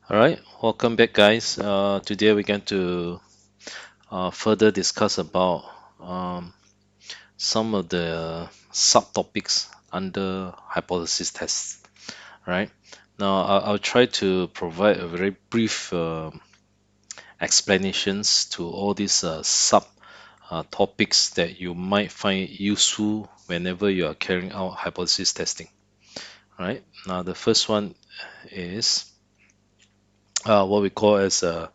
All right, welcome back, guys. Today we're going to further discuss about some of the subtopics under hypothesis tests. Right now, I'll try to provide a very brief explanations to all these sub topics that you might find useful whenever you are carrying out hypothesis testing. Right now, the first one is what we call as a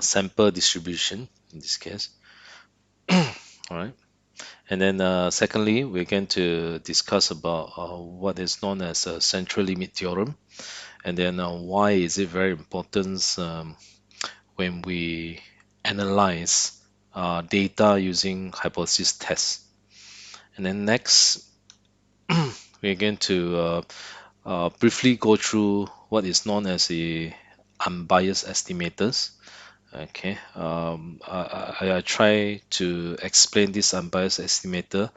sample distribution in this case. All right. And then secondly, we're going to discuss about what is known as a central limit theorem, and then why is it very important when we analyze data using hypothesis tests. And then next, we're going to briefly go through what is known as the unbiased estimators. Okay, I try to explain this unbiased estimator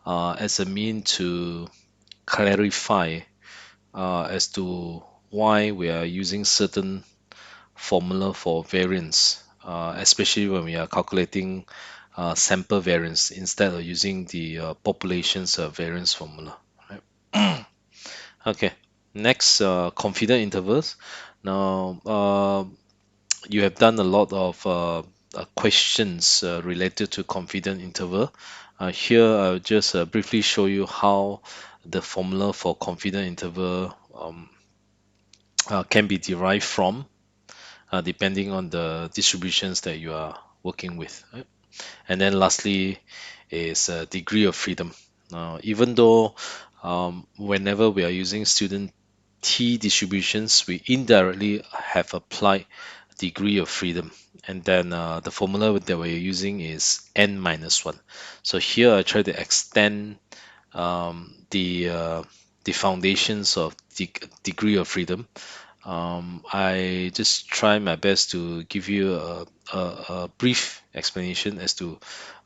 as a mean to clarify as to why we are using certain formula for variance, especially when we are calculating sample variance instead of using the population's variance formula. Right? Okay, next, confidence intervals. Now, you have done a lot of questions related to confidence interval. Here, I'll just briefly show you how the formula for confidence interval can be derived from, depending on the distributions that you are working with. Right? And then lastly is degree of freedom. Now, even though whenever we are using student t distributions, we indirectly have applied degree of freedom. And then the formula that we're using is n minus 1. So here I try to extend the foundations of degree of freedom. I just try my best to give you a brief explanation as to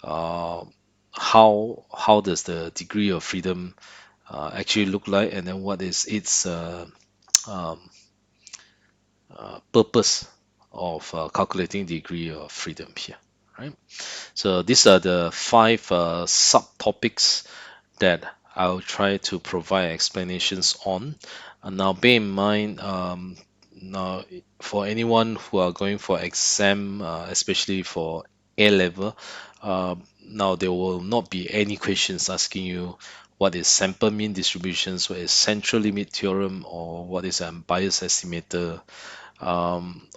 uh, how does the degree of freedom actually look like, and then what is its um, purpose of calculating degree of freedom here, right? So these are the five subtopics that I'll try to provide explanations on. And now, bear in mind, now for anyone who are going for exam, especially for A level, now there will not be any questions asking you what is sample mean distributions, what is central limit theorem, or what is unbiased estimator,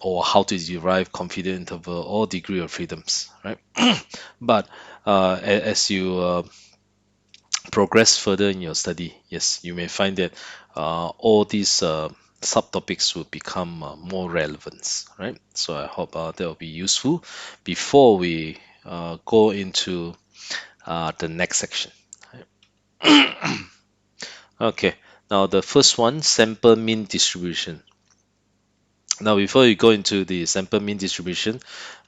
or how to derive confidence interval or degree of freedoms, right? But as you progress further in your study, yes, you may find that all these subtopics will become more relevant, right? So I hope that will be useful before we go into the next section. Okay, now the first one, sample mean distribution. Now, before you go into the sample mean distribution,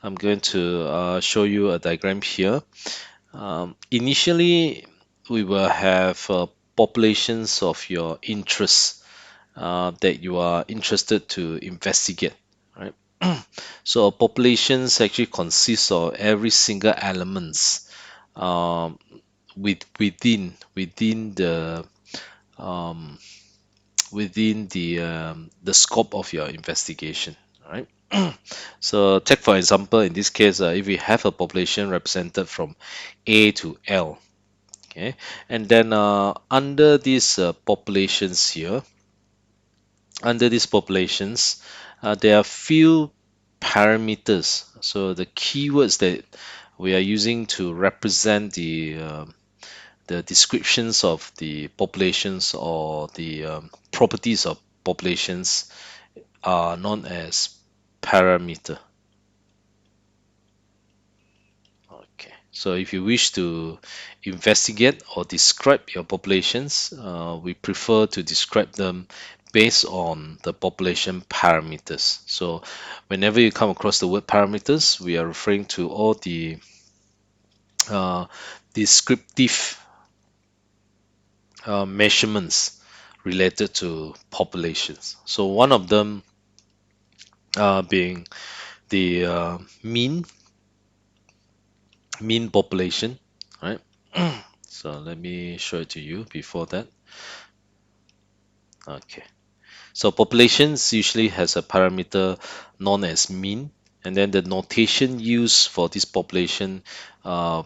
I'm going to show you a diagram here. Initially, we will have populations of your interest that you are interested to investigate, right? So populations actually consists of every single elements within um, the scope of your investigation, right? So take for example, in this case, if we have a population represented from A to L, okay, and then under these populations here, under these populations, there are few parameters. So the keywords that we are using to represent the descriptions of the populations or the properties of populations are known as parameter. Okay. So if you wish to investigate or describe your populations, we prefer to describe them based on the population parameters. So whenever you come across the word parameters, we are referring to all the uh, descriptive measurements related to populations. So one of them being the mean population, right? So let me show it to you before that. Okay. So populations usually has a parameter known as mean, and then the notation used for this population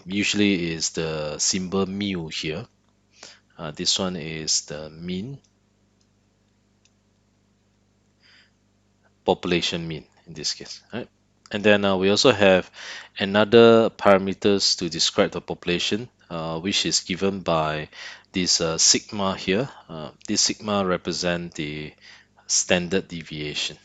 usually is the symbol mu here. This one is the mean, population mean in this case, right? And then we also have another parameters to describe the population, which is given by this sigma here. This sigma represent the standard deviation.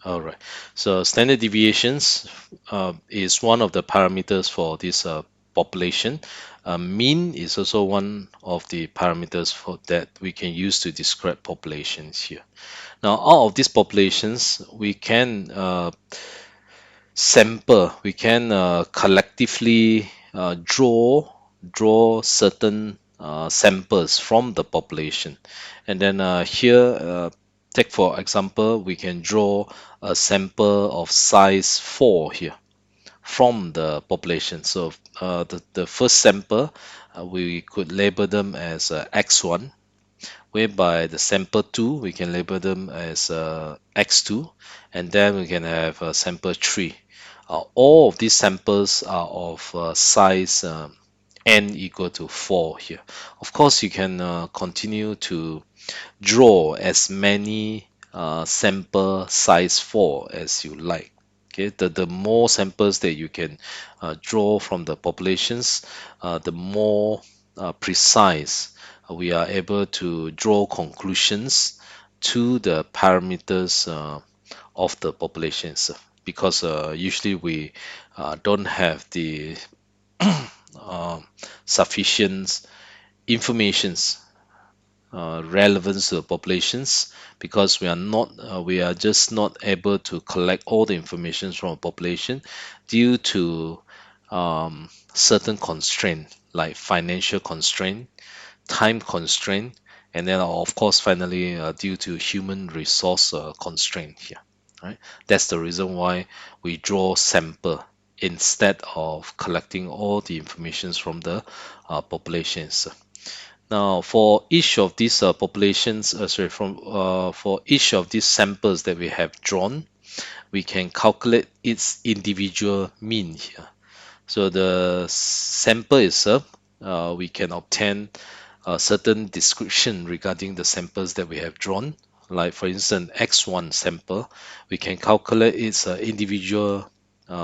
All right. So standard deviations is one of the parameters for this population. Mean is also one of the parameters for that we can use to describe populations here. Now, out of these populations, we can we can collectively draw certain samples from the population, and then here, take for example, we can draw a sample of size 4 here from the population. So the first sample, we could label them as x1, whereby the sample 2 we can label them as x2, and then we can have sample 3. All of these samples are of size n equal to 4 here. Of course, you can continue to draw as many sample size 4 as you like. Okay, the more samples that you can draw from the populations, the more precise we are able to draw conclusions to the parameters of the populations. Because usually we don't have the um, sufficient informations relevance to the populations, because we are just not able to collect all the information from a population due to certain constraint like financial constraint, time constraint, and then of course finally due to human resource constraint here, right? That's the reason why we draw sample instead of collecting all the informations from the populations. Now, for each of these populations, sorry, for each of these samples that we have drawn, we can calculate its individual mean here. So the sample itself, we can obtain a certain description regarding the samples that we have drawn. Like for instance, X1 sample, we can calculate its individual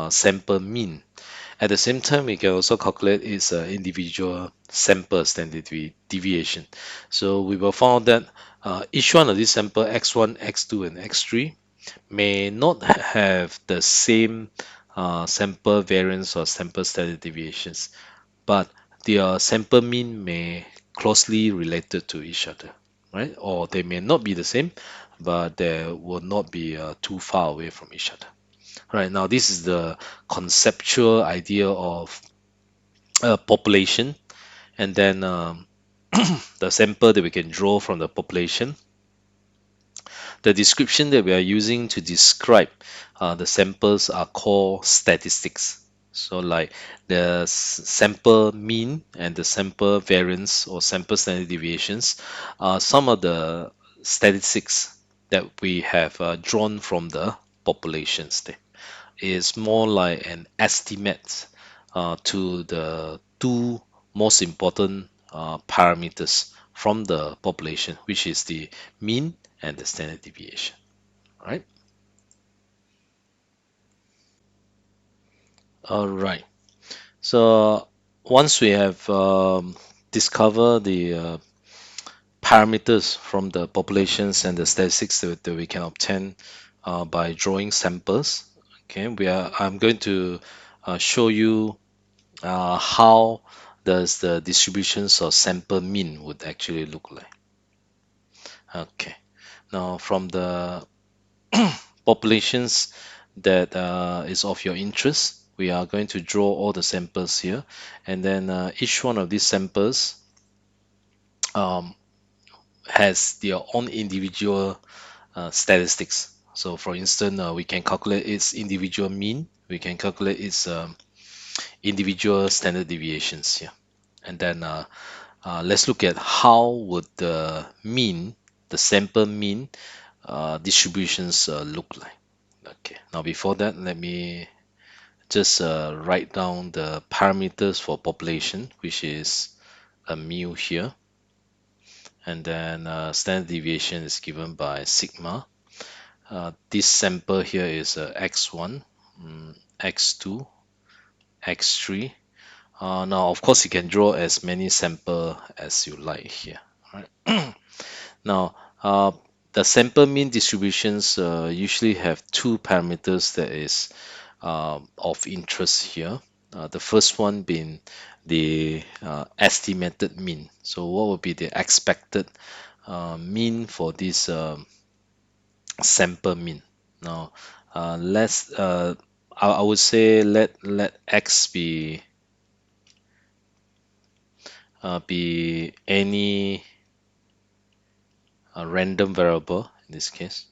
sample mean. At the same time, we can also calculate its individual sample standard deviation. So we will find that each one of these sample x1, x2, and x3 may not have the same sample variance or sample standard deviations, but their sample mean may closely related to each other, right? Or they may not be the same, but they will not be too far away from each other. Right now, this is the conceptual idea of population, and then the sample that we can draw from the population. The description that we are using to describe the samples are called statistics. So, like the sample mean and the sample variance or sample standard deviations are some of the statistics that we have drawn from the populations there. Is more like an estimate to the two most important parameters from the population, which is the mean and the standard deviation. Right? All right. So once we have discovered the parameters from the populations and the statistics that we can obtain by drawing samples, okay, I'm going to show you how does the distributions of sample mean would actually look like. Okay, now from the populations that is of your interest, we are going to draw all the samples here, and then each one of these samples um, has their own individual statistics. So for instance, we can calculate its individual mean, we can calculate its individual standard deviations here. And then let's look at how would the mean, the sample mean distributions look like. Okay, now before that, let me just write down the parameters for population, which is a mu here. And then standard deviation is given by sigma. This sample here is x1, x2, x3. Now, of course, you can draw as many sample as you like here. Right? Now, the sample mean distributions usually have two parameters that is of interest here. The first one being the estimated mean. So, what would be the expected mean for this sample mean? Now, let's I would say let x be any random variable in this case.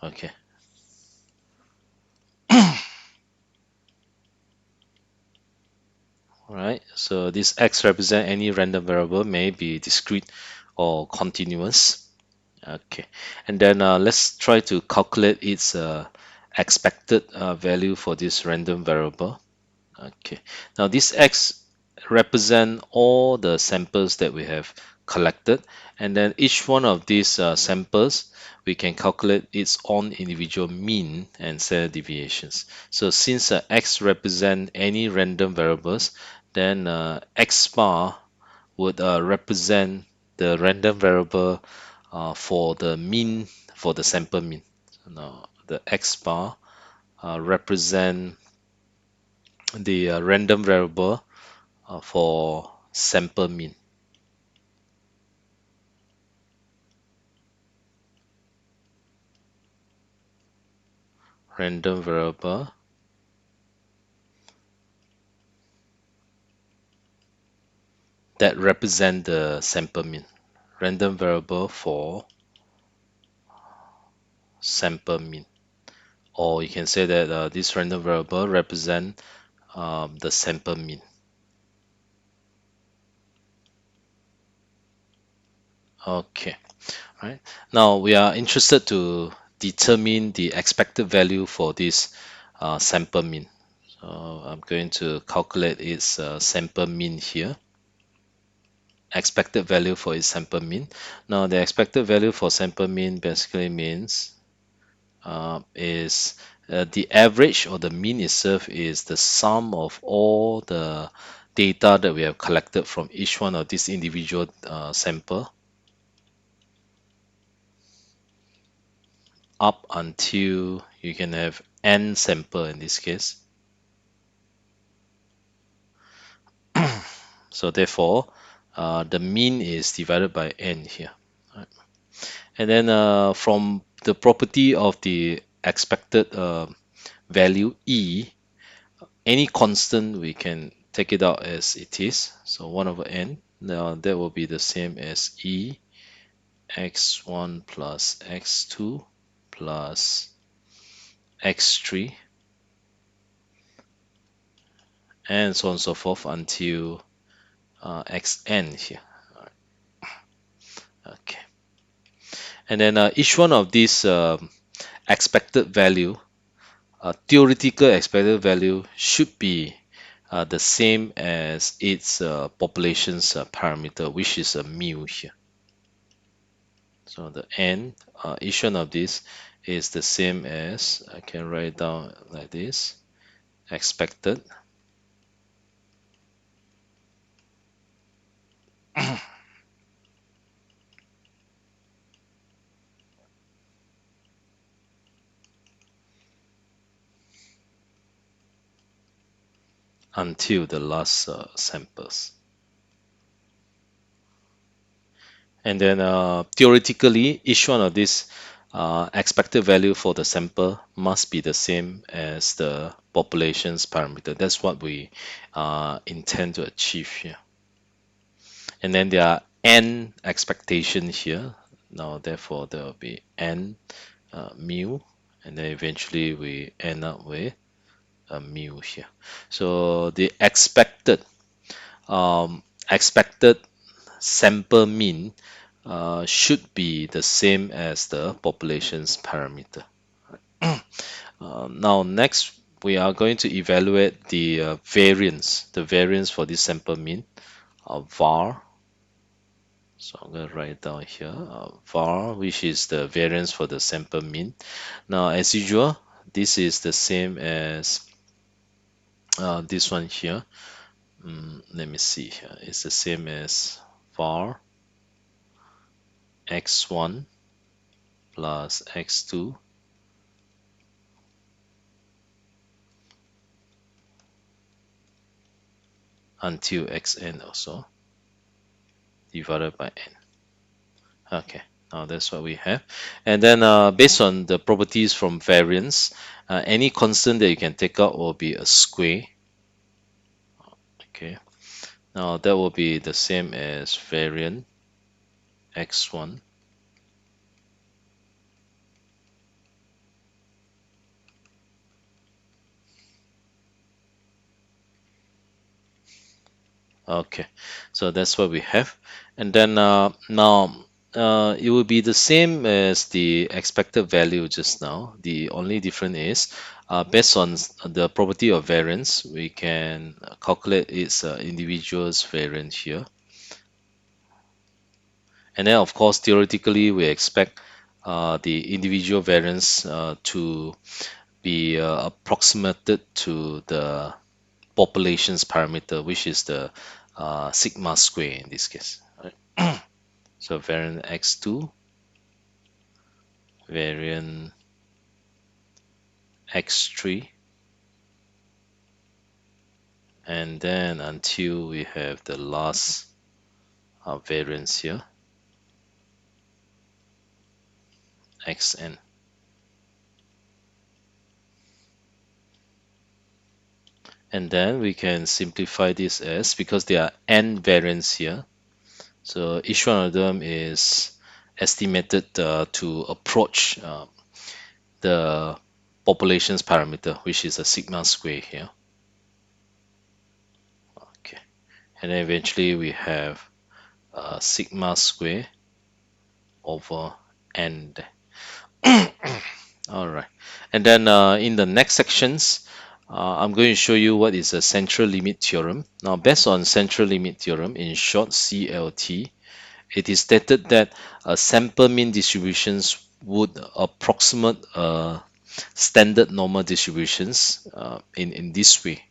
Okay. All right. So this x represent any random variable, may be discrete or continuous. Okay. And then let's try to calculate its expected value for this random variable. Okay. Now this x represent all the samples that we have collected, and then each one of these samples we can calculate its own individual mean and standard deviations. So since x represent any random variables, then x bar would represent the random variable for the mean, for the sample mean. So now the x bar represent the random variable for sample mean. Random variable that represent the sample mean. Random variable for sample mean. Or you can say that this random variable represent the sample mean. Okay, right. Now we are interested to determine the expected value for this sample mean. So I'm going to calculate its sample mean here. Expected value for its sample mean. Now the expected value for sample mean basically means is the average or the mean itself is the sum of all the data that we have collected from each one of these individual sample up until you can have n sample in this case. So therefore, the mean is divided by n here. Right? And then from the property of the expected value e, any constant we can take it out as it is. So 1 over n. Now that will be the same as e x1 plus x2 plus x3 and so on and so forth until xn here. Okay. And then each one of these expected value, theoretical expected value should be the same as its population's parameter, which is a mu here. So the n, each one of these is the same as, I can write down like this, expected until the last samples. And then theoretically, each one of these expected value for the sample must be the same as the population's parameter. That's what we intend to achieve here. And then there are n expectation here. Now, therefore, there will be n mu, and then eventually we end up with a mu here. So the expected sample mean should be the same as the population's parameter. Now, next we are going to evaluate the variance for this sample mean, var. So I'm going to write down here var, which is the variance for the sample mean. Now, as usual, this is the same as this one here. Let me see here. It's the same as var x1 plus x2 until xn also divided by n. Okay, now that's what we have. And then based on the properties from variance, any constant that you can take out will be a square. Okay, now that will be the same as variance x1 Okay, so that's what we have. And then now it will be the same as the expected value just now. The only difference is based on the property of variance, we can calculate its individual's variance here. And then, of course, theoretically, we expect the individual variance to be approximated to the population's parameter, which is the sigma square in this case. Right? So variant x2, variant x3, and then until we have the last variance here, xn. And then we can simplify this as, because there are n variants here, so each one of them is estimated to approach the population's parameter, which is a sigma square here. Okay, and then eventually we have sigma square over n. All right, and then in the next sections, I'm going to show you what is a central limit theorem. Now, based on central limit theorem, in short CLT, it is stated that sample mean distributions would approximate standard normal distributions in this way.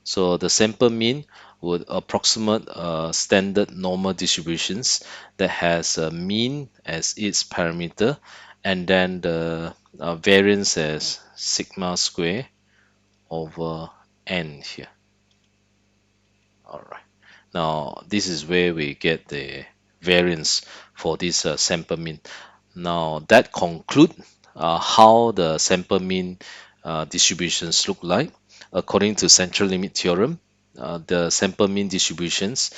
So the sample mean would approximate standard normal distributions that has a mean as its parameter, and then the variance as sigma square over n here. All right. Now this is where we get the variance for this sample mean. Now that conclude how the sample mean distributions look like. According to central limit theorem, the sample mean distributions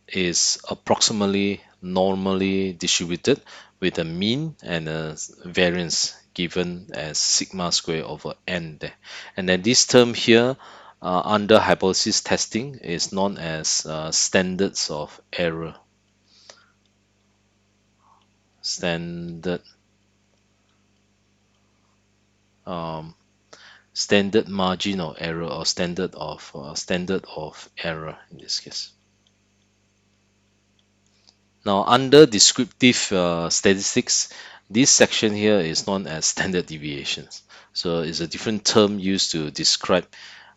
is approximately normally distributed with a mean and a variance given as sigma square over n there. And then this term here under hypothesis testing is known as standards of error. Standard um, standard margin of error, or standard of error in this case. Now, under descriptive statistics, this section here is known as standard deviations. So it's a different term used to describe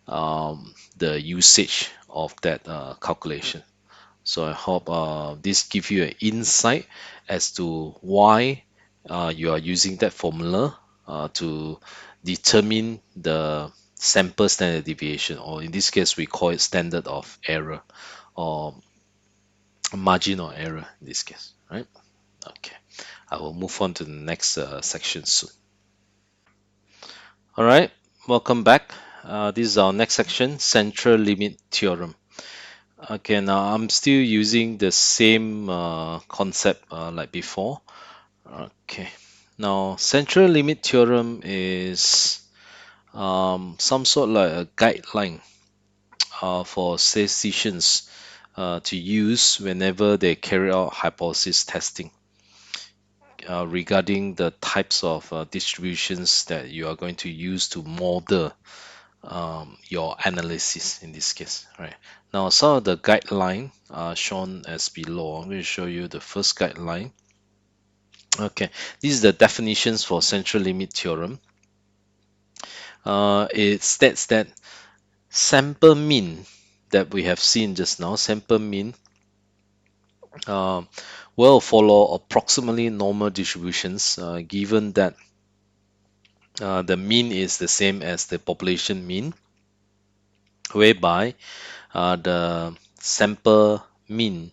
the usage of that calculation. So I hope this gives you an insight as to why you are using that formula to determine the sample standard deviation, or in this case we call it standard of error, or margin of error in this case, right? Okay. I will move on to the next section soon. All right, welcome back. This is our next section, central limit theorem. Okay, now I'm still using the same concept like before. Okay, now central limit theorem is some sort like a guideline for statisticians to use whenever they carry out hypothesis testing regarding the types of distributions that you are going to use to model your analysis in this case, right? Now, some of the guideline are shown as below. I'm going to show you the first guideline. Okay, this is the definitions for central limit theorem. It states that sample mean that we have seen just now, sample mean uh, will follow approximately normal distributions given that the mean is the same as the population mean, whereby the sample mean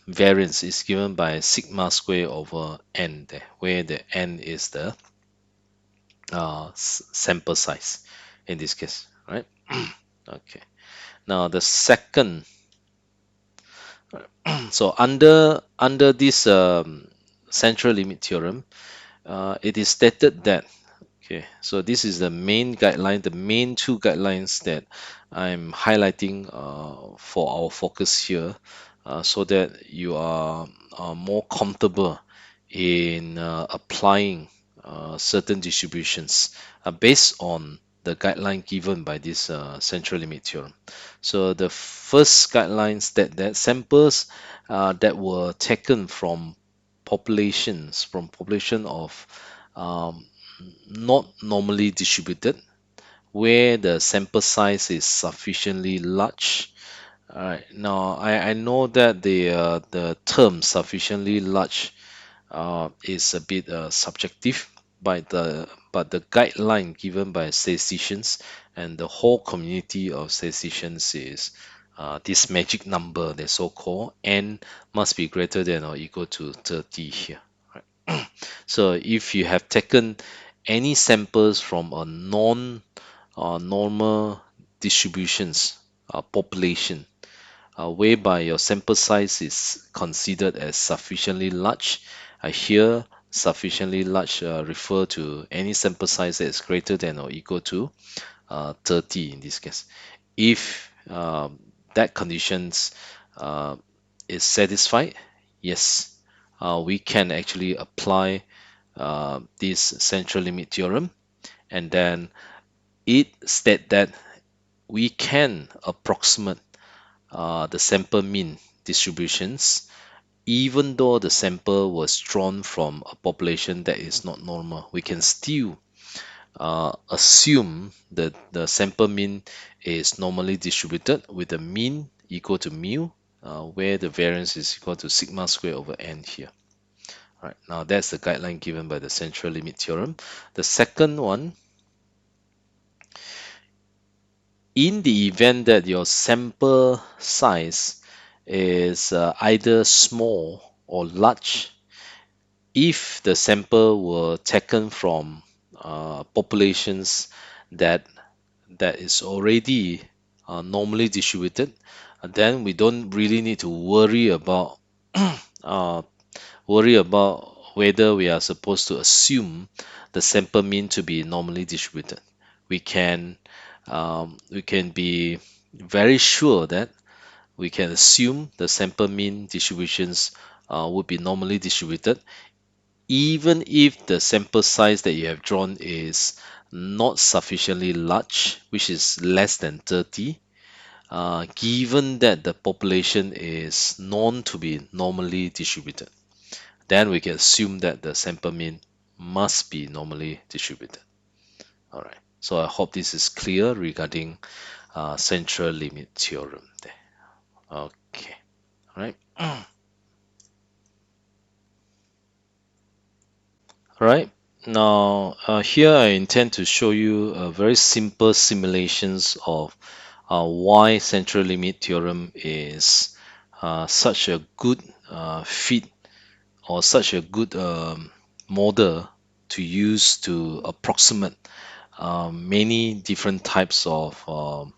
variance is given by sigma square over n there, where the n is the sample size in this case, right? Okay. Now the second, so under this central limit theorem, it is stated that okay, so this is the main guideline, the main two guidelines that I'm highlighting for our focus here, so that you are more comfortable in applying certain distributions based on the guideline given by this central limit theorem. So the first guidelines that samples that were taken from population of um, not normally distributed, where the sample size is sufficiently large. All right. Now, I know that the term sufficiently large is a bit subjective, but the guideline given by statisticians and the whole community of statisticians is this magic number, the so-called n must be greater than or equal to 30 here. Right? So if you have taken any samples from a normal distributions population, whereby your sample size is considered as sufficiently large. Here, sufficiently large refer to any sample size that is greater than or equal to 30 in this case. If that conditions uh, is satisfied, yes, we can actually apply this central limit theorem, and then it state that we can approximate the sample mean distributions even though the sample was drawn from a population that is not normal. We can still assume that the sample mean is normally distributed with the mean equal to mu, where the variance is equal to sigma square over n here. Right, now that's the guideline given by the central limit theorem. The second one, in the event that your sample size is either small or large, if the sample were taken from populations that is already normally distributed, then we don't really need to uh, worry about whether we are supposed to assume the sample mean to be normally distributed. We can be very sure that we can assume the sample mean distributions would be normally distributed even if the sample size that you have drawn is not sufficiently large, which is less than 30, given that the population is known to be normally distributed, then we can assume that the sample mean must be normally distributed. All right. So I hope this is clear regarding central limit theorem there. Okay. All right. All right. Now, here I intend to show you a very simple simulations of why central limit theorem is such a good fit or such a good model to use to approximate many different types of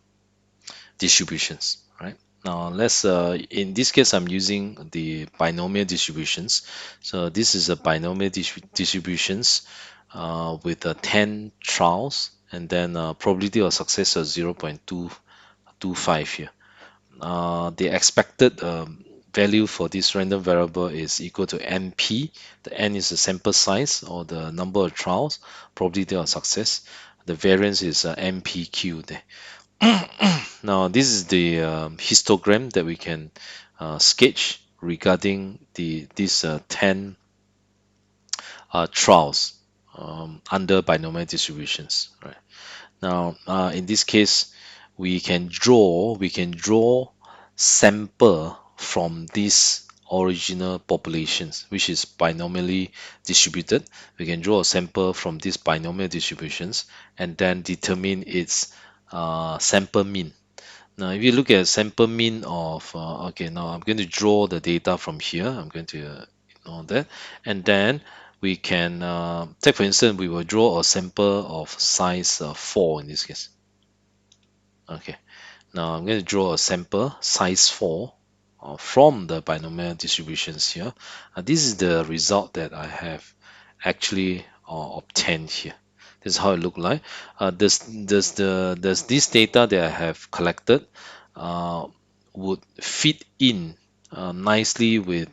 distributions, right? Now let's in this case I'm using the binomial distributions. So this is a binomial distributions with 10 trials, and then probability of success of 0.225 here. The expected value for this random variable is equal to NP. The N is the sample size or the number of trials, probability of success. The variance is NPQ there. Now, this is the histogram that we can sketch regarding these 10 trials under binomial distributions. Right. Now, in this case, we can draw sample from these original populations, which is binomially distributed. We can draw a sample from these binomial distributions and then determine its sample mean. Now, if you look at sample mean of, okay, now I'm going to draw the data from here. I'm going to ignore that. And then we can, take for instance, we will draw a sample of size 4 in this case. Okay, now I'm going to draw a sample size 4 from the binomial distributions here. This is the result that I have actually obtained here. This is how it look like. Does this data that I have collected uh, would fit in nicely with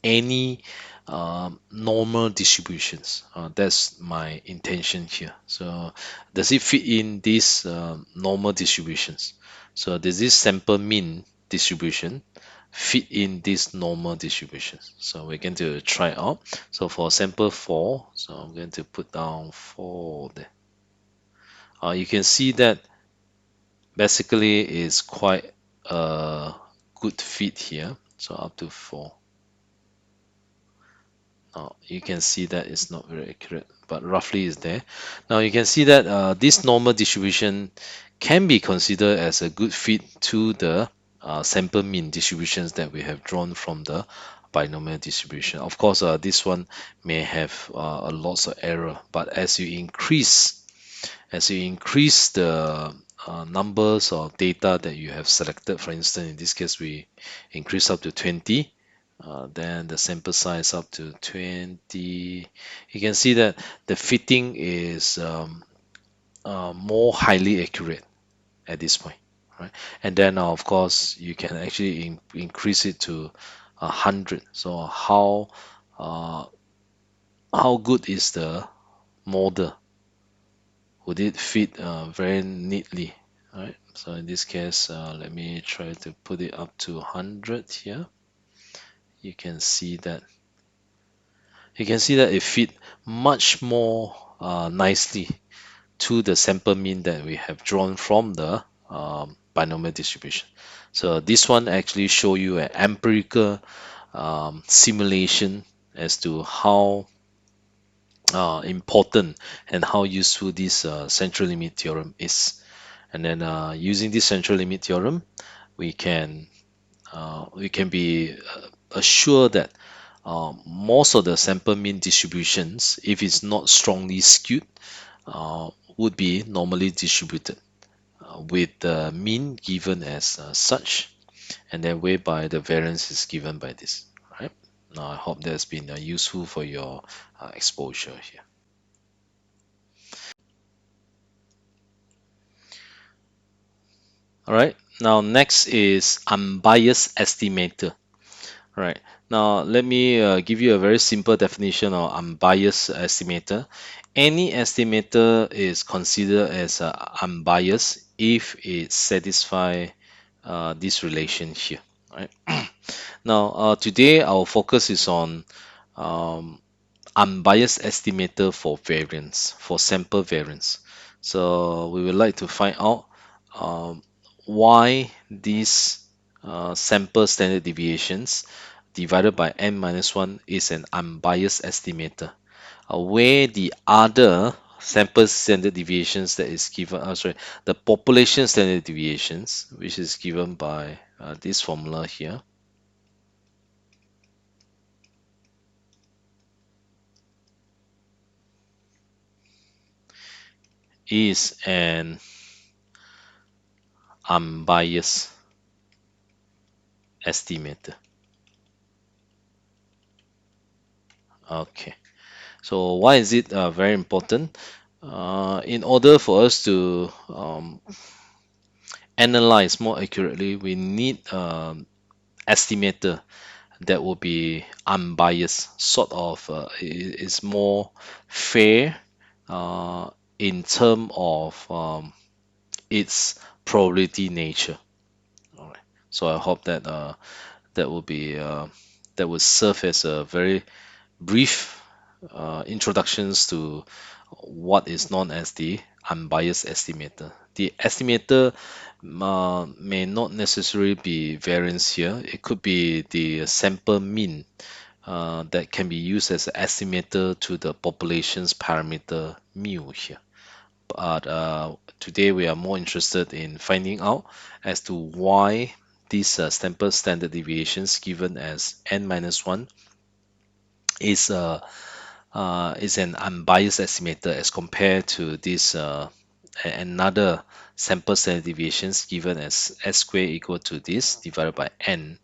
any normal distributions? That's my intention here. So does it fit in these normal distributions? So does this sample mean distribution fit in these normal distributions? So we're going to try out. So for sample 4, so I'm going to put down 4 there. You can see that basically is quite a good fit here. So up to 4. Now you can see that it's not very accurate, but roughly is there. Now you can see that this normal distribution can be considered as a good fit to the sample mean distributions that we have drawn from the binomial distribution. Of course, this one may have a lots of error, but as you increase the numbers of data that you have selected, for instance, in this case, we increase up to 20, then the sample size up to 20. You can see that the fitting is more highly accurate at this point, right? And then, of course, you can actually increase it to 100. So how good is the model? Would it fit very neatly? Right. So in this case, let me try to put it up to 100 here. You can see that it fit much more nicely to the sample mean that we have drawn from the binomial distribution. So this one actually show you an empirical simulation as to how important and how useful this central limit theorem is. And then using this central limit theorem, we can be assured that most of the sample mean distributions, if it's not strongly skewed, would be normally distributed with the mean given as such, and then whereby the variance is given by this. Right? Now, I hope that's been useful for your exposure here. All right. Now, next is unbiased estimator. Right. Now, let me give you a very simple definition of unbiased estimator. Any estimator is considered as unbiased if it satisfies this relation here. Right. Now, today our focus is on um, unbiased estimator for variance, for sample variance. So we would like to find out um, why these sample standard deviations divided by n minus 1 is an unbiased estimator, where the other sample standard deviations that is given, sorry, the population standard deviations, which is given by this formula here, is an unbiased estimator. Okay, so why is it very important? In order for us to analyze more accurately, we need estimator that will be unbiased, sort of is more fair uh, in term of its probability nature. All right. So I hope that that will be that will serve as a very brief introductions to what is known as the unbiased estimator. The estimator may not necessarily be variance here. It could be the sample mean that can be used as an estimator to the population's parameter mu here. But today we are more interested in finding out as to why these sample standard deviations given as n minus 1 is is an unbiased estimator as compared to this another sample standard deviations given as s squared equal to this divided by n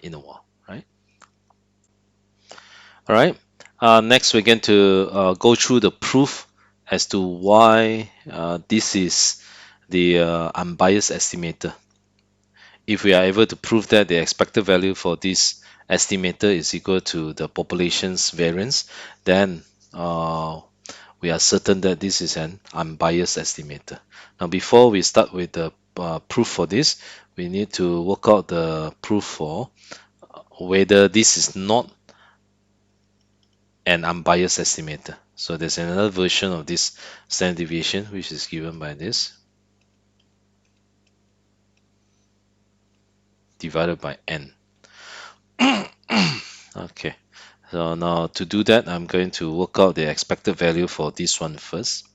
in a while, right? All right. Next, we're going to go through the proof as to why this is the unbiased estimator. If we are able to prove that the expected value for this estimator is equal to the population's variance, then we are certain that this is an unbiased estimator. Now, before we start with the proof for this, we need to work out the proof for whether this is not an unbiased estimator. So there's another version of this standard deviation, which is given by this divided by n. Okay, so now to do that, I'm going to work out the expected value for this one first.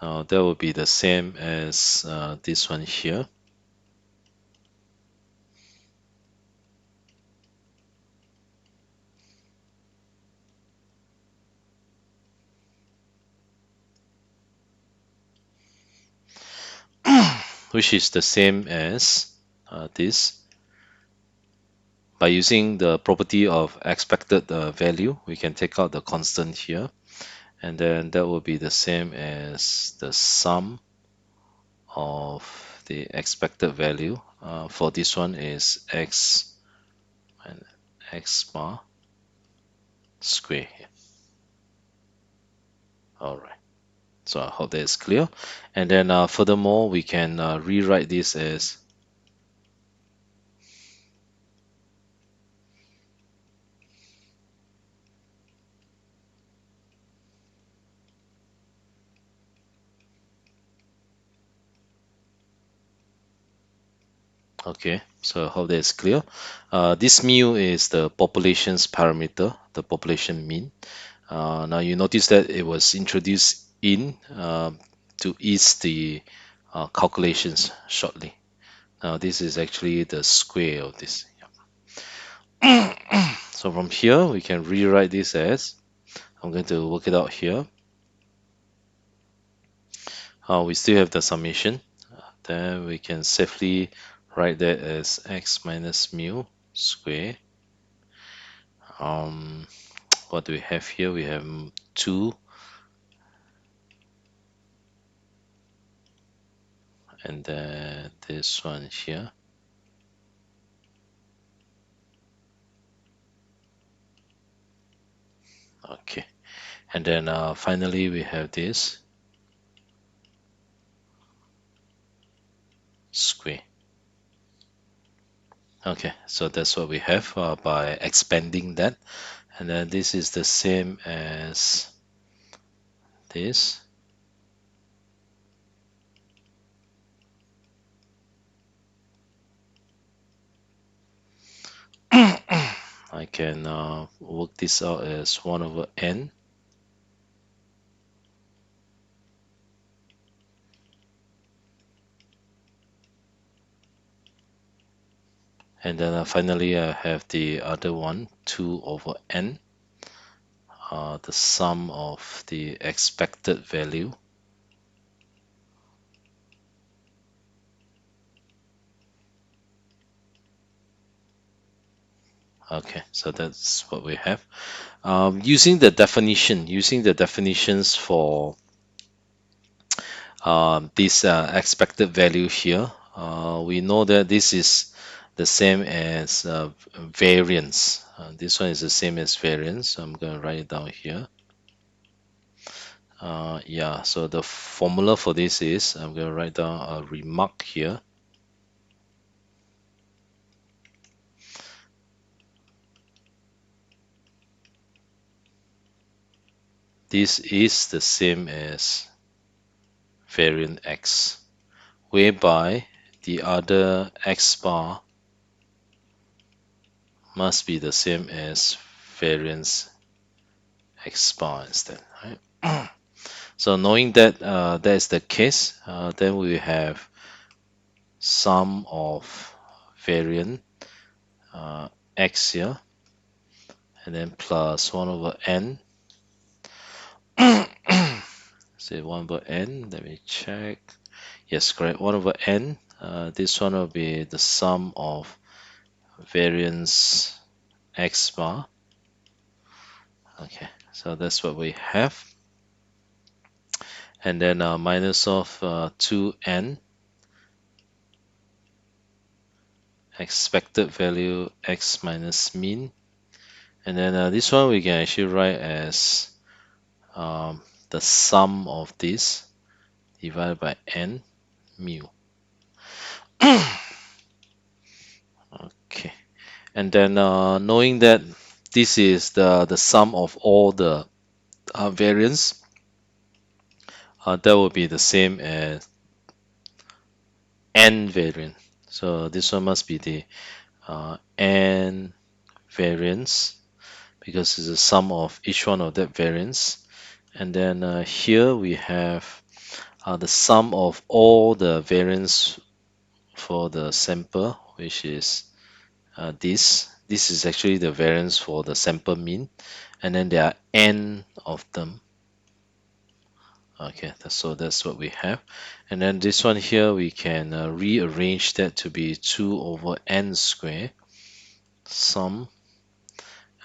Now that will be the same as this one here. Which is the same as this. By using the property of expected value, we can take out the constant here, and then that will be the same as the sum of the expected value. For this one is x and x bar square here. All right. So I hope that is clear. And then furthermore, we can rewrite this as okay. So I hope that is clear. This mu is the population's parameter, the population mean. Now you notice that it was introduced in to ease the calculations shortly. Now this is actually the square of this. So from here we can rewrite this as, I'm going to work it out here. We still have the summation. Then we can safely write that as x minus mu square. What do we have here? We have 2 and then this one here. Okay, and then finally we have this square. Okay, so that's what we have by expanding that, and then this is the same as this. I can work this out as 1 over n, and then finally I have the other one, 2 over n. the sum of the expected value. Okay, so that's what we have. Using the definitions for this expected value here, we know that this is the same as variance. This one is the same as variance. So I'm going to write it down here. Yeah, so the formula for this is I'm going to write down a remark here. This is the same as variant x, whereby the other x bar must be the same as variance x bar instead, right? So knowing that that is the case, then we have sum of variant x here, and then plus 1 over n. Say 1 over n, let me check. Yes, correct, 1 over n. This one will be the sum of variance x bar. Okay, so that's what we have. And then minus of 2n, expected value x minus mean. And then this one we can actually write as the sum of this divided by n mu. Okay, and then knowing that this is the sum of all the variance, that will be the same as n variant. So this one must be the n variance, because it's the sum of each one of that variance. And then here we have the sum of all the variance for the sample, which is this. This is actually the variance for the sample mean, and then there are n of them. Okay, so that's what we have. And then this one here, we can rearrange that to be 2 over n square sum.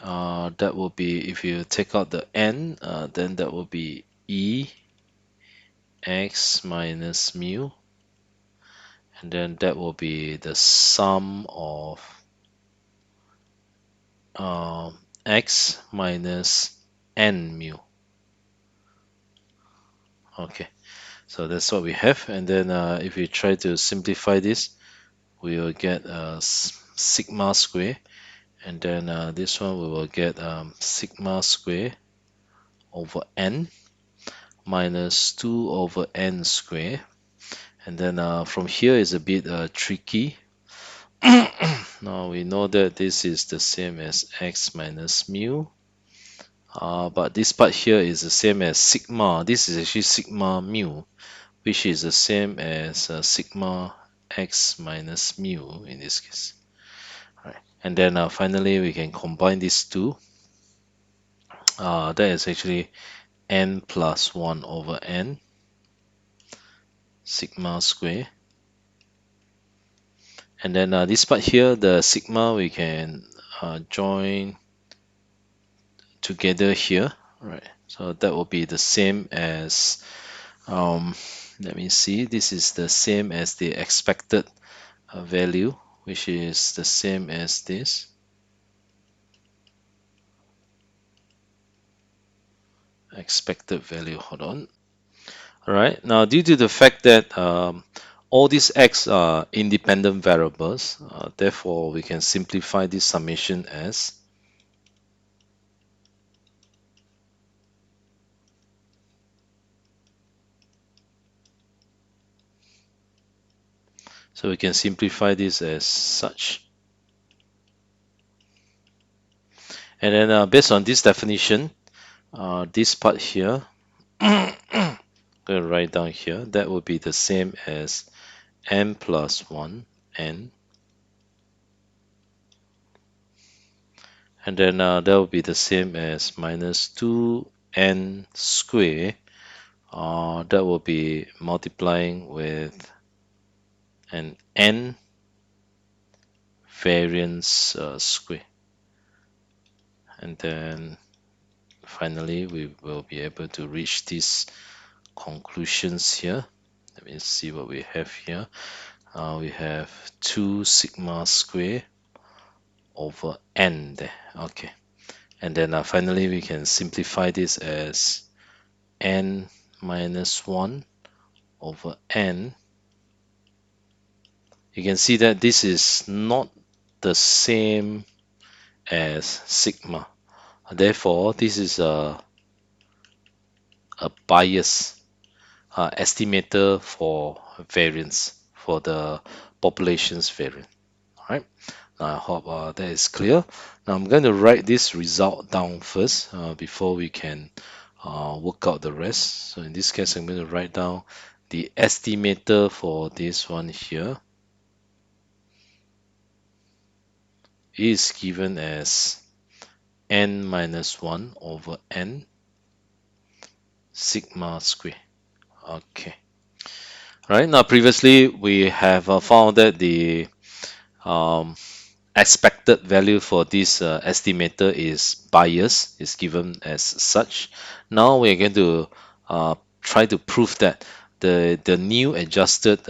That will be, if you take out the n, then that will be e x minus mu, and then that will be the sum of x minus n mu. Okay, so that's what we have. And then if we try to simplify this, we will get sigma square, and then this one we will get sigma square over n minus 2 over n square. And then from here is a bit tricky. Now we know that this is the same as x minus mu, but this part here is the same as sigma. This is actually sigma mu, which is the same as sigma x minus mu in this case. All right. And then finally we can combine these two. That is actually n plus 1 over n sigma square. And then this part here, the sigma, we can join together here, right? So that will be the same as, let me see, this is the same as the expected value, which is the same as this. Expected value, hold on. All right, now due to the fact that all these x are independent variables, therefore we can simplify this summation as so we can simplify this as such. And then based on this definition, this part here, I'm going to write down here, that would be the same as n plus 1 n. And then that will be the same as minus 2n square. That will be multiplying with an n variance square. And then finally, we will be able to reach these conclusions here. Let me see what we have here. We have 2 sigma square over n there. Okay. And then finally, we can simplify this as n minus 1 over n. You can see that this is not the same as sigma. Therefore, this is a bias estimator for variance, for the population's variance. All right. Now, I hope that is clear. Now I'm going to write this result down first before we can work out the rest. So in this case, I'm going to write down the estimator for this one here is given as n minus 1 over n sigma square. Okay. Right. Now previously we have found that the um, expected value for this estimator is bias, is given as such. Now we're going to try to prove that the new adjusted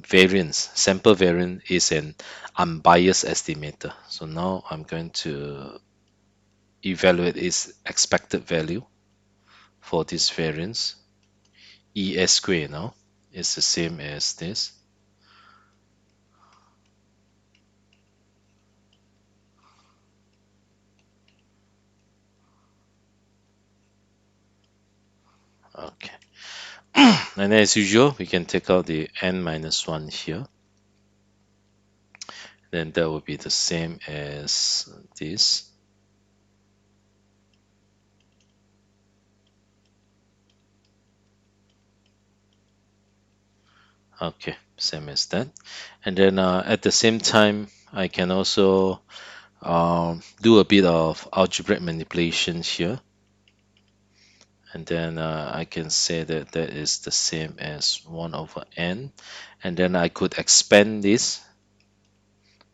variance, sample variance, is an unbiased estimator. So now I'm going to evaluate its expected value for this variance. Es square now is the same as this. Okay. And as usual, we can take out the n minus 1 here. Then that will be the same as this. Okay, same as that. And then at the same time, I can also do a bit of algebraic manipulation here. And then I can say that that is the same as 1 over n. And then I could expand this.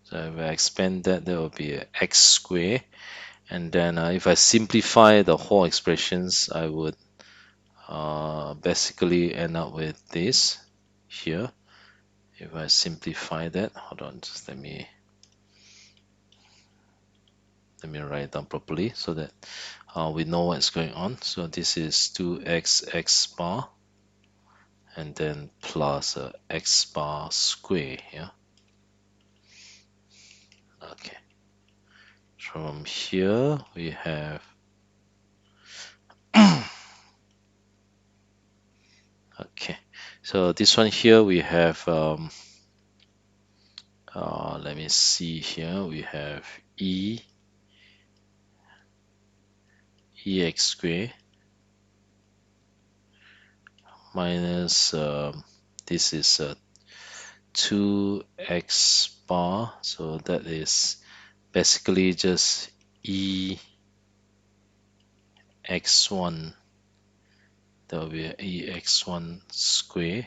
So if I expand that, that will be x squared. And then if I simplify the whole expressions, I would basically end up with this here. If I simplify that, hold on, just let me write it down properly so that we know what's going on. So this is 2x x bar and then plus x bar square here. Okay. From here we have okay. So this one here we have let me see here, we have ex square minus this is 2x bar, so that is basically just ex1, that will be ex1 square.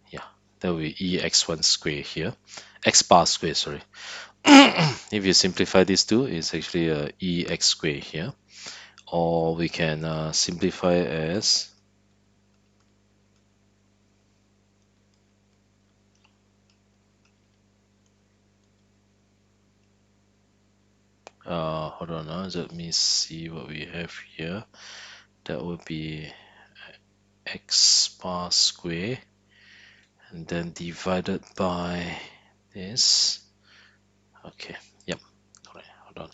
Yeah, that will be ex1 square here, x bar square, sorry. If you simplify these two, it's actually ex square here, or we can simplify as hold on, let me see what we have here. That would be x bar square and then divided by this. Okay, yep, correct. Hold on,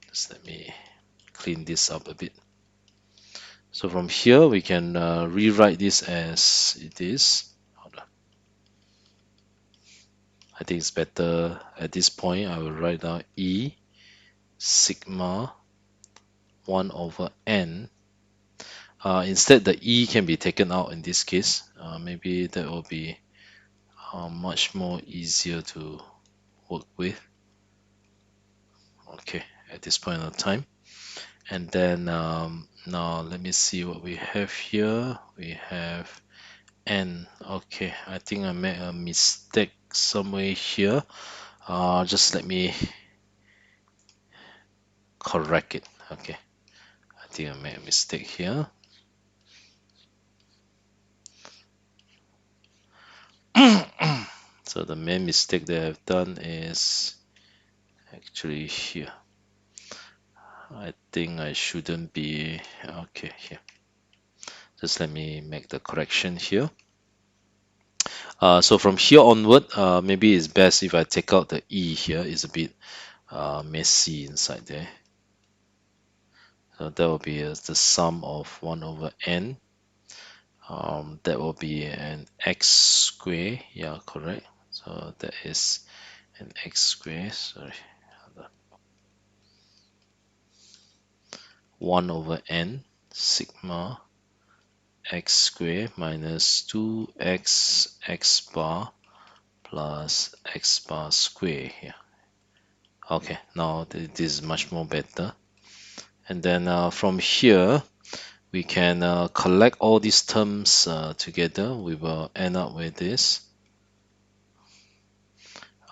just let me clean this up a bit. So from here we can rewrite this as it is. Hold on, I think it's better at this point. I will write down E sigma 1 over n. Instead, the E can be taken out in this case. Maybe that will be much more easier to work with. at this point of time. And then now let me see what we have here. We have n. Okay, I think I made a mistake somewhere here. Just let me correct it. Okay, I think I made a mistake here. So the main mistake that I've done is actually here. I think I shouldn't be okay here. Just let me make the correction here. So from here onward, maybe it's best if I take out the e here. It's a bit messy inside there. So that will be the sum of 1 over n. That will be an x square. Yeah, correct. So that is an x square. Sorry. 1 over n sigma x square minus 2x x bar plus x bar square here. Okay, now this is much more better. And then from here, we can collect all these terms together. We will end up with this.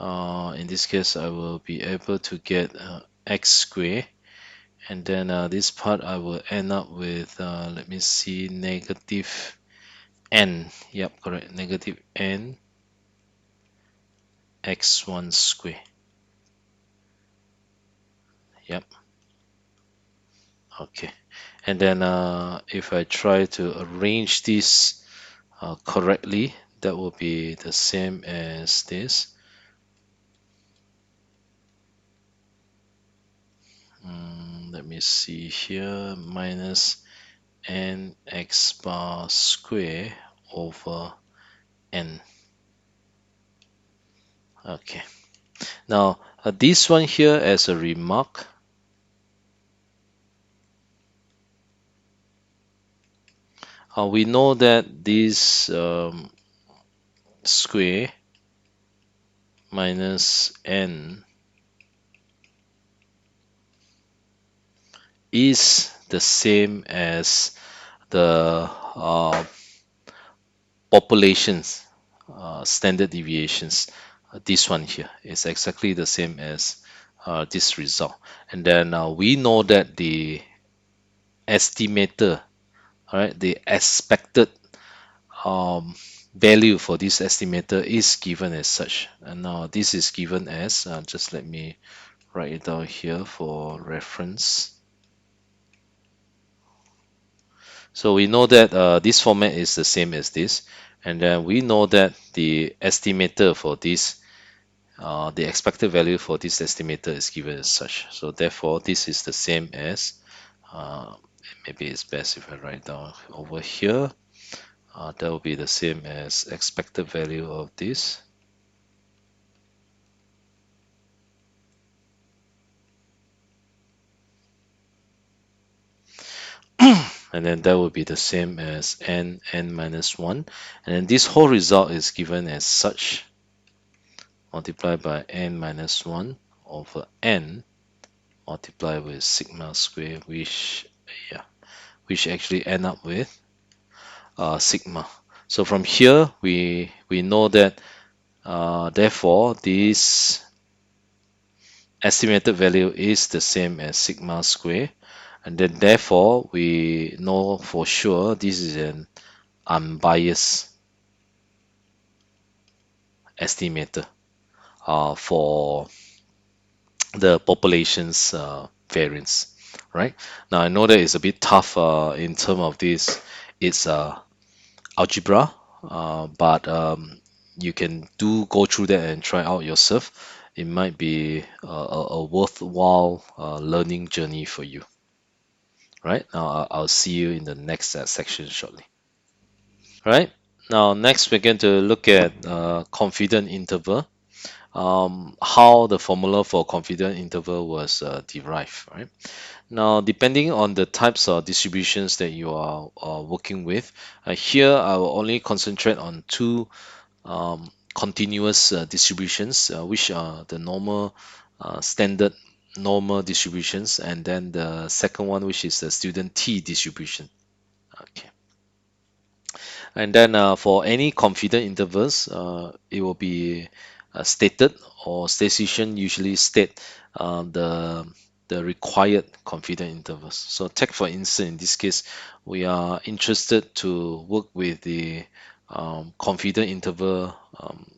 In this case, I will be able to get x square. And then this part, I will end up with, let me see, negative n. Yep, correct. Negative n x1 square. Yep. Okay. And then if I try to arrange this correctly, that will be the same as this. Let me see here, minus n x bar square over n. Okay. Now, this one here as a remark, we know that this square minus n is the same as the populations, standard deviations. This one here is exactly the same as this result. And then we know that the estimator, all right, the expected um, value for this estimator is given as such. And now this is given as, just let me write it down here for reference. So we know that this format is the same as this, and then we know that the estimator for this, the expected value for this estimator is given as such. So therefore, this is the same as, uh, maybe it's best if I write down over here. That will be the same as expected value of this. And then that will be the same as n minus 1. And then this whole result is given as such, multiplied by n minus 1 over n multiplied with sigma square, which actually end up with sigma. So from here, we know that therefore this estimated value is the same as sigma square, and then therefore we know for sure this is an unbiased estimator for the population's variance, right? Now I know that it's a bit tough in terms of this. It's algebra, but you can go through that and try out yourself. It might be a worthwhile learning journey for you. Right? Now I'll see you in the next section shortly. Right? Now next we're going to look at confidence interval. How the formula for confidence interval was derived. Right? Now, depending on the types of distributions that you are working with, here I will only concentrate on two continuous distributions, which are the normal standard normal distributions, and then the second one, which is the student t distribution. Okay. And then for any confidence intervals, it will be stated, or statistician usually state the required confidence intervals. So take for instance, in this case, we are interested to work with the confidence interval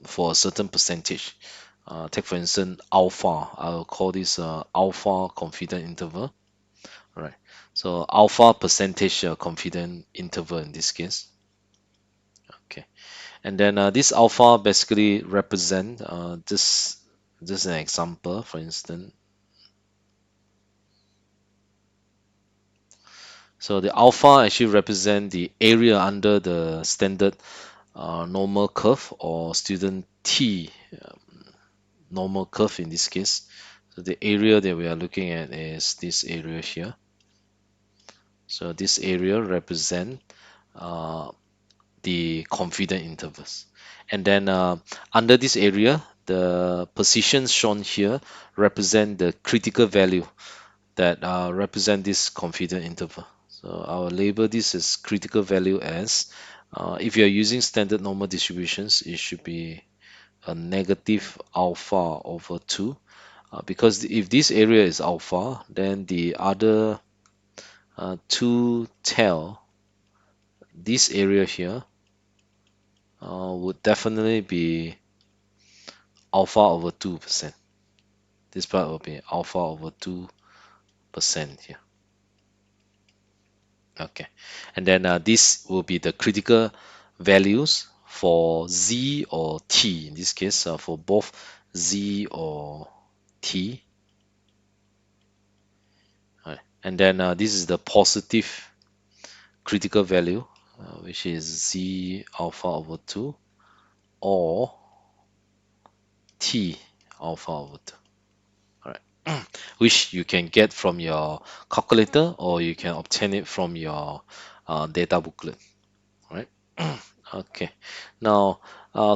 for a certain percentage. Take for instance alpha. I'll call this alpha confidence interval. All right. So alpha percentage confidence interval in this case. Okay. And then this alpha basically represent just an example, for instance. So the alpha actually represent the area under the standard normal curve, or student t normal curve in this case. So the area that we are looking at is this area here. So this area represent uh, the confidence intervals. And then under this area, the positions shown here represent the critical value that represent this confidence interval. So I'll label this as critical value as, if you're using standard normal distributions, it should be a negative alpha over 2. Because if this area is alpha, then the other two tail, this area here, would definitely be alpha over 2%. This part will be alpha over 2% here. Okay. And then this will be the critical values for z or t. In this case, for both z or t. Right. And then this is the positive critical value, which is z alpha over 2 or t alpha over 2. All right. Which you can get from your calculator, or you can obtain it from your data booklet. All right. Okay. Now,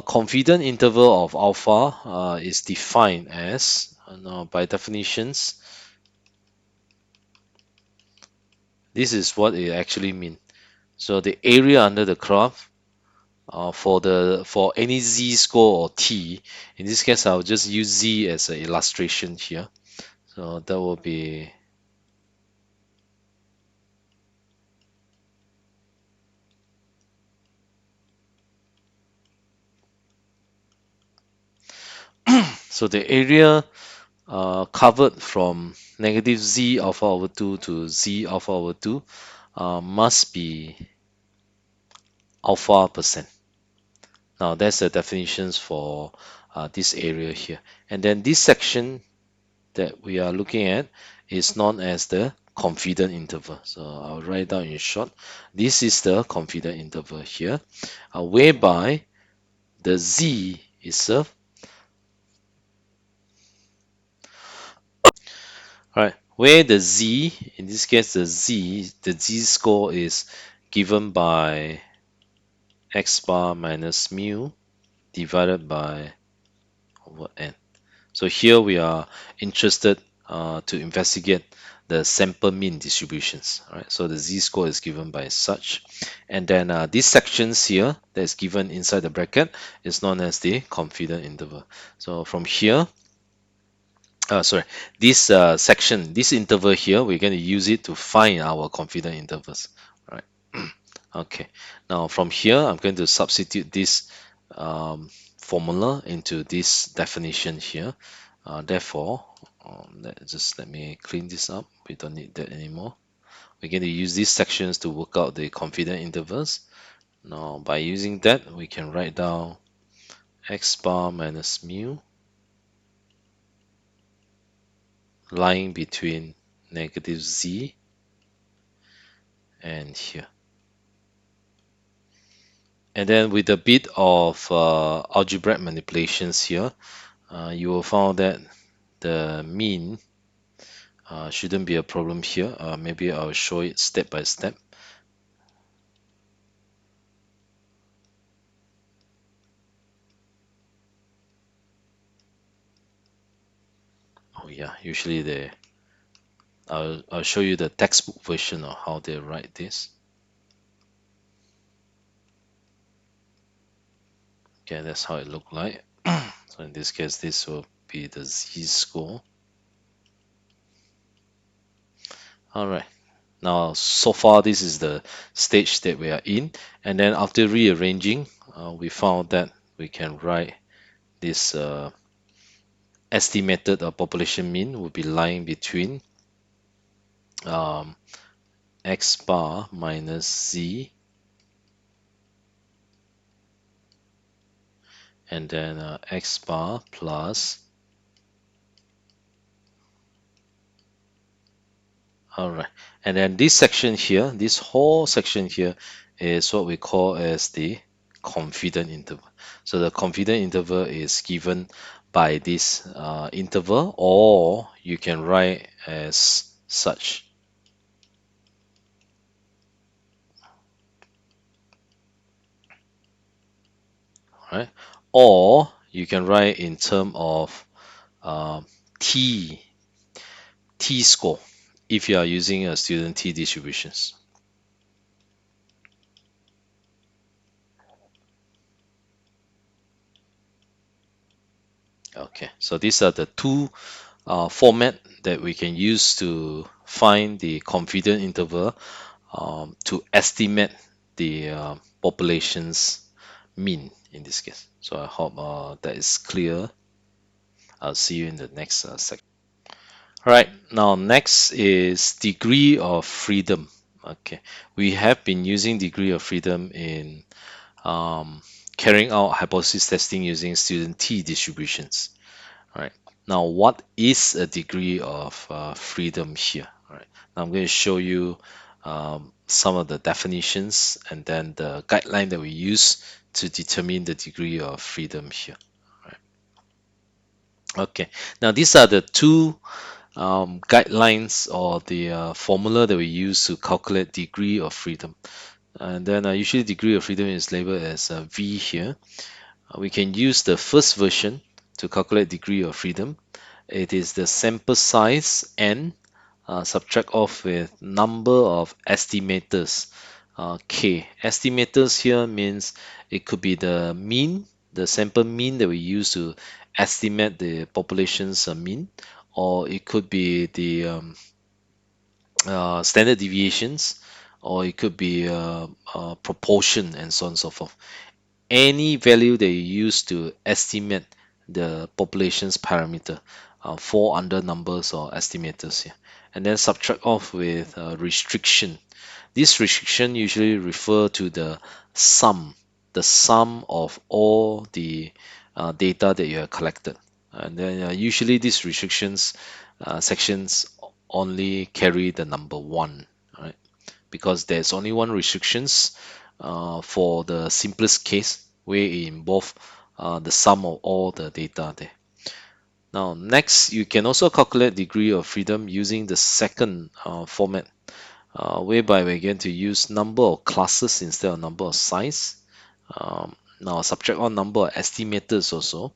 confidence interval of alpha is defined as, now by definitions, this is what it actually means. So the area under the graph for any z score or t. In this case, I'll just use z as an illustration here. So that will be so the area covered from negative z alpha over 2 to z alpha over 2 must be alpha percent. Now that's the definitions for this area here. And then this section that we are looking at is known as the confidence interval. So I'll write down in short. This is the confidence interval here, whereby the z itself, right, where the z, in this case the z score is given by x bar minus mu divided by over n. So here we are interested to investigate the sample mean distributions. Right? So the z-score is given by such. And then these sections here that is given inside the bracket is known as the confidence interval. So from here, sorry, this section, this interval here, we're going to use it to find our confidence intervals. Right? Okay. Now from here, I'm going to substitute this formula into this definition here. Therefore, let me clean this up. We don't need that anymore. We're going to use these sections to work out the confidence intervals. Now, by using that, we can write down x bar minus mu lying between negative z and here. And then with a bit of algebraic manipulations here, you will find that the mean shouldn't be a problem here. Maybe I'll show it step by step. Oh yeah, usually I'll show you the textbook version of how they write this. Okay, that's how it look like. So in this case, this will be the z-score. All right. Now, so far, this is the stage that we are in. And then after rearranging, we found that we can write this estimated population mean will be lying between um, x bar minus z, and then x bar plus. All right. And then this section here, this whole section here is what we call as the confidence interval. So the confidence interval is given by this interval, or you can write as such. Right? Or you can write in term of um, t score if you are using a student t distributions. Okay, so these are the two format that we can use to find the confidence interval to estimate the population's mean in this case. So I hope that is clear. I'll see you in the next section. All right, now next is degree of freedom. Okay, we have been using degree of freedom in um, carrying out hypothesis testing using student t distributions. All right. Now, what is a degree of freedom here? All right. Now, I'm going to show you some of the definitions and then the guideline that we use to determine the degree of freedom here. All right. Okay. Now, these are the two guidelines or the formula that we use to calculate degree of freedom. And then usually degree of freedom is labeled as V here. We can use the first version to calculate degree of freedom. It is the sample size n subtract off with number of estimators k. Estimators here means it could be the mean, the sample mean that we use to estimate the population's mean, or it could be the standard deviations, or it could be proportion and so on and so forth. Any value that you use to estimate the population's parameter fall under numbers or estimators here, and then subtract off with restriction. This restriction usually refer to the sum of all the data that you have collected, and then usually these restrictions sections only carry the number one, right? Because there's only one restrictions for the simplest case where it involve the sum of all the data there. Now, next, you can also calculate degree of freedom using the second format, whereby we're going to use number of classes instead of number of size. Now, subtract on number of estimators also,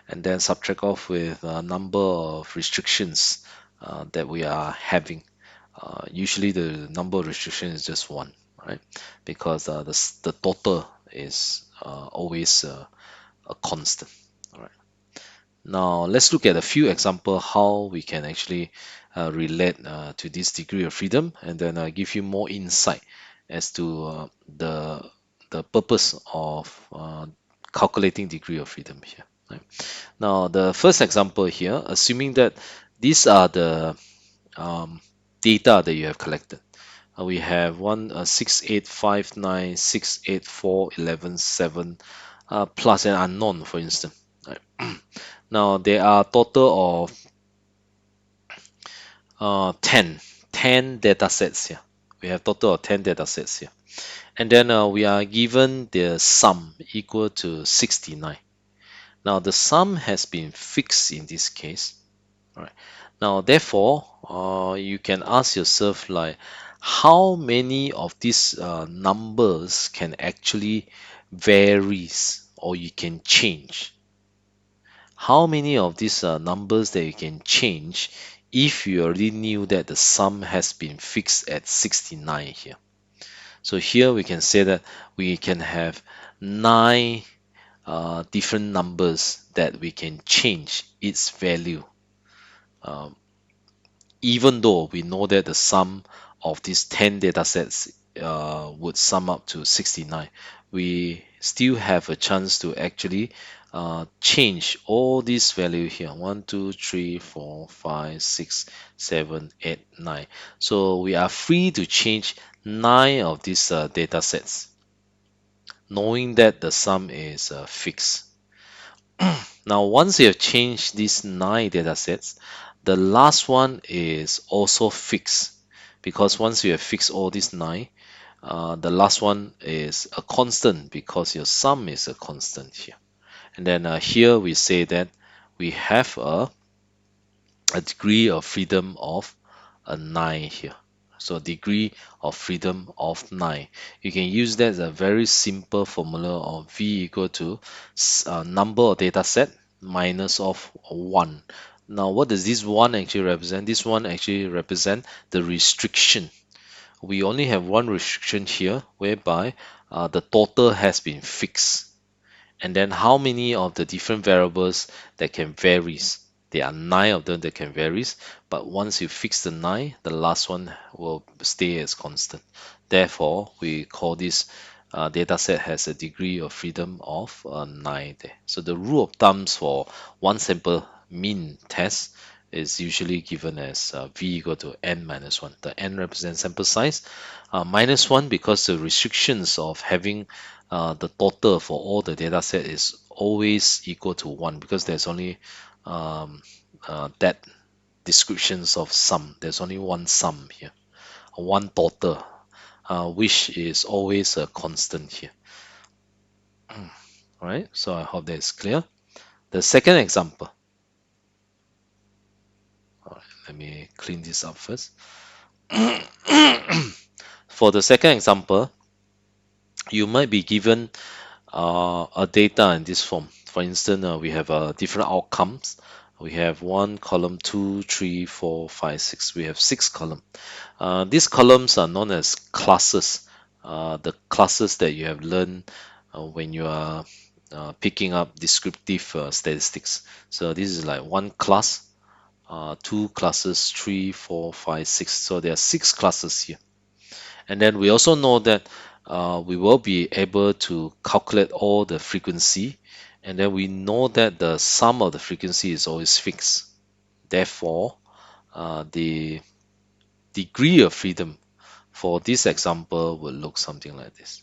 and then subtract off with a number of restrictions that we are having. Usually the number of restrictions is just one, right? Because the total is always a constant. All right. Now let's look at a few example how we can actually relate to this degree of freedom, and then give you more insight as to the purpose of calculating degree of freedom here. Right? Now the first example here, assuming that these are the data that you have collected. We have 6, 8, 5, 9, 6, 8, 4, 11, 7, plus an unknown, for instance. Right? Now, there are total of 10 data sets here. We have total of 10 data sets here. And then we are given the sum equal to 69. Now, the sum has been fixed in this case. All right. Now, therefore, you can ask yourself like, how many of these numbers can actually varies or you can change? how many of these numbers that you can change if you already knew that the sum has been fixed at 69 here. So here we can say that we can have 9 different numbers that we can change its value, um, even though we know that the sum of these 10 data sets would sum up to 69. We still have a chance to actually change all these value here: 1 2 3 4 5 6 7 8 9. So we are free to change 9 of these data sets, knowing that the sum is fixed. Now, once you have changed these 9 data sets, the last one is also fixed, because once you have fixed all these 9, the last one is a constant because your sum is a constant here. And then here we say that we have a degree of freedom of a 9 here. So degree of freedom of 9. You can use that as a very simple formula of V equal to number of data set minus of 1. Now what does this 1 actually represent? This 1 actually represent the restriction. We only have one restriction here, whereby the total has been fixed. And then how many of the different variables that can varies? There are 9 of them that can varies, but once you fix the 9, the last one will stay as constant. Therefore, we call this data set has a degree of freedom of 9 there. So the rule of thumbs for one sample mean test is usually given as v equal to n minus 1. The n represents sample size, minus 1 because the restrictions of having the total for all the data set is always equal to 1, because there's only that descriptions of sum. There's only one sum here, one total, which is always a constant here. All right, so I hope that is clear. The second example. All right, let me clean this up first. For the second example, you might be given a data in this form. For instance, we have different outcomes. We have 1 column, 2 3 4 5 6. We have 6 columns. These columns are known as classes. The classes that you have learned when you are picking up descriptive statistics. So this is like one class, 2 classes, 3 4 5 6. So there are 6 classes here. And then we also know that we will be able to calculate all the frequency, and then we know that the sum of the frequency is always fixed. Therefore, the degree of freedom for this example will look something like this.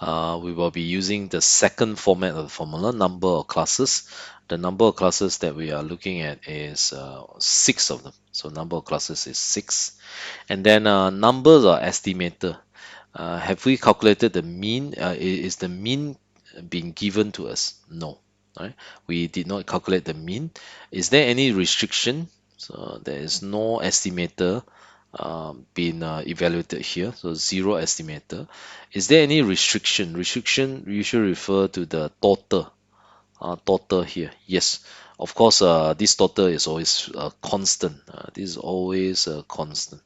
We will be using the second format of the formula, number of classes. The number of classes that we are looking at is 6 of them. So number of classes is 6. And then numbers or estimator. Have we calculated the mean? Is the mean being given to us? No. Right? We did not calculate the mean. Is there any restriction? So there is no estimator being evaluated here. So 0 estimator. Is there any restriction? Restriction usually refer to the total. Total here. Yes. Of course, this total is always constant. This is always a constant.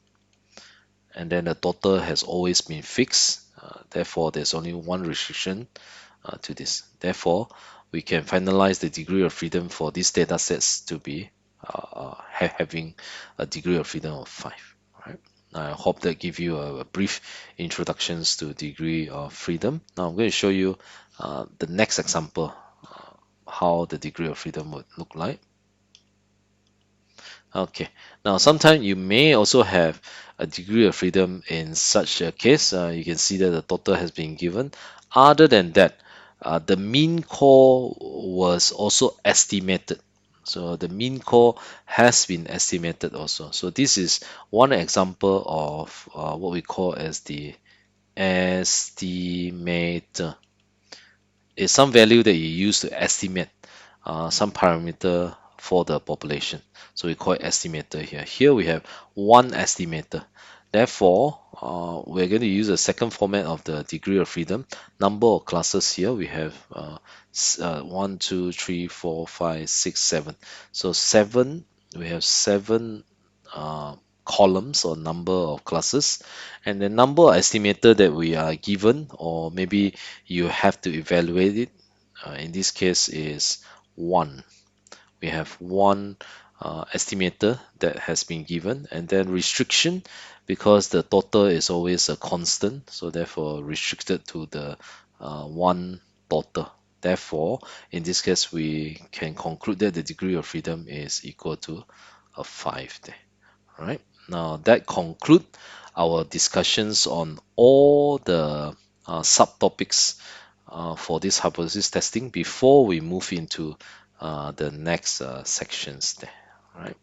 And then the total has always been fixed. Therefore, there's only one restriction to this. Therefore, we can finalize the degree of freedom for these data sets to be having a degree of freedom of 5. Right? I hope that give you a brief introductions to degree of freedom. Now I'm going to show you the next example, how the degree of freedom would look like. Okay, now sometimes you may also have a degree of freedom in such a case. You can see that the total has been given. Other than that, the mean core was also estimated. So the mean core has been estimated also. So this is one example of what we call as the estimator. It's some value that you use to estimate some parameter for the population. So we call it estimator here. Here we have one estimator. Therefore, we're going to use the second format of the degree of freedom. Number of classes here, we have 1, 2, 3, 4, 5, 6, 7. So seven, we have seven columns or number of classes, and the number of estimator that we are given, or maybe you have to evaluate it. In this case is one. We have one estimator that has been given, and then restriction, because the total is always a constant, so therefore restricted to the one total. Therefore, in this case, we can conclude that the degree of freedom is equal to a 5 there. All right. Now that conclude our discussions on all the subtopics for this hypothesis testing before we move into the next sections there. All right.